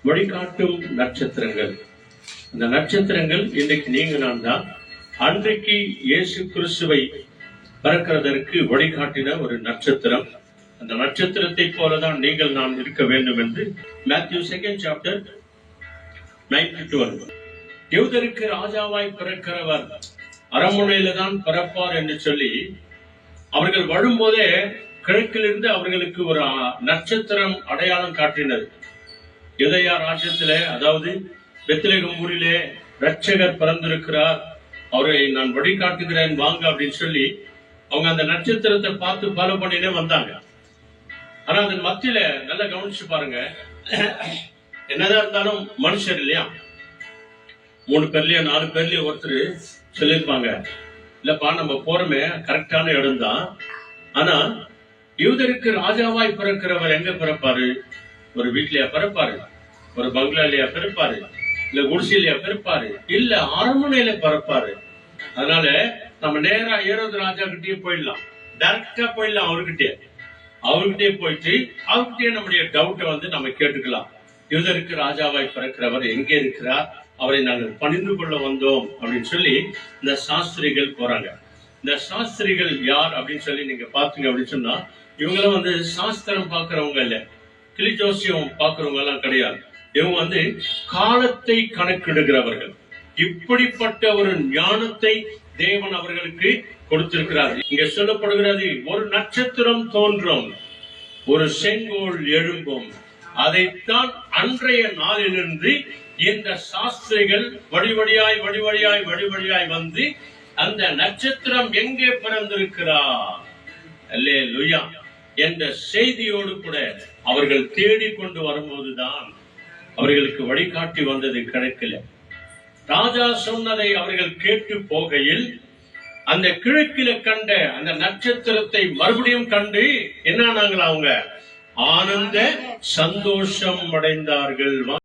வழிகாட்டும் நட்சத்திரங்கள். அந்த நட்சத்திரங்கள் இன்றைக்கு நீங்க நான் தான். அன்றைக்கு இயேசு கிறிஸ்துவை பறக்கிறதற்கு வழிகாட்டின ஒரு நட்சத்திரம். அந்த நட்சத்திரத்தை போலதான் நீங்கள் நான் இருக்க வேண்டும் என்று மேத்யூ 2nd chapter 9-12. யூதருக்கு ராஜாவாய் பிறக்கிறவர் அரண்மனையில தான் பிறப்பார் என்று சொல்லி அவர்கள் வரும்போதே கிழக்கிலிருந்து அவர்களுக்கு ஒரு நட்சத்திரம் அடையாளம் காட்டினது. யூதேயா ராஜ்யத்திலே, அதாவது பெத்லகேம் ஊரிலே ரட்சகர் பிறந்திருக்கிறார், அவரை நான் வழிகாட்டுகிறேன் வாங்க அப்படின்னு சொல்லி அவங்க அந்த நட்சத்திரத்தை பார்த்து ஃபாலோ பண்ணினே வந்தாங்க. ஆனா அதன் மத்தியில நல்லா கவனிச்சு பாருங்க, என்னதான் இருந்தாலும் மனுஷர் இல்லையா, 3 பேர்லயோ 4 பேர்லயோ ஒருத்தர் சொல்லியிருப்பாங்க, இல்லப்பா நம்ம போறமே கரெக்டான இடம் தான், ஆனா யூதருக்கு ராஜாவாய் பிறக்கிறவர் எங்க பிறப்பாரு? ஒரு வீட்லயா பிறப்பாரு? ஒரு பங்களாலயா பிறப்பாரு? இல்ல குடிசையிலயா பிறப்பாரு? இல்ல அரண்மனையில பிறப்பாரு. அதனால நம்ம நேரா ஏரோது ராஜா கிட்டே போயிடலாம், டைரக்டா போயிடலாம். அவர்கிட்டயே போயிட்டு அவர்கிட்டயே நம்முடைய டவுட்டை நம்ம கேட்டுக்கலாம். யூதருக்கு ராஜாவாய் பிறக்கிறவர் எங்கே இருக்கிறார்? அவரை நாங்கள் பணிந்து கொள்ள வந்தோம் அப்படின்னு சொல்லி இந்த சாஸ்திரிகள் போறாங்க. இந்த சாஸ்திரிகள் யார் அப்படின்னு சொல்லி நீங்க பாத்தீங்க அப்படின்னு சொன்னா, இவங்களும் சாஸ்திரம் பாக்குறவங்க இல்ல, கிளி ஜோசியம் பாக்குறவங்க எல்லாம் கிடையாது. இவங்க காலத்தை கணக்கிடுகிறவர்கள். இப்படிப்பட்ட ஒரு ஞானத்தை தேவன் அவர்களுக்கு கொடுத்திருக்கிறார். இங்க சொல்லப்படுகிறது, ஒரு நட்சத்திரம் தோன்றும், ஒரு செங்கோல் எழும்பும். அதைத்தான் அன்றைய நாளிலிருந்து இந்த சாஸ்திரிகள் வழிவழியாய் வந்து அந்த நட்சத்திரம் எங்கே பிறந்திருக்கிறார் அல்லேலூயா என்ற செய்தியோடு கூட அவர்கள் தேடிக்கொண்டு வரும்போதுதான் அவர்களுக்கு வழிகாட்டி வந்தது கிழக்கில். ராஜா சொன்னதை அவர்கள் கேட்டு போகையில் அந்த கிழக்கில கண்ட அந்த நட்சத்திரத்தை மறுபடியும் கண்டு என்ன ஆனாங்களா, அவங்க ஆனந்த சந்தோஷம் அடைந்தார்கள்.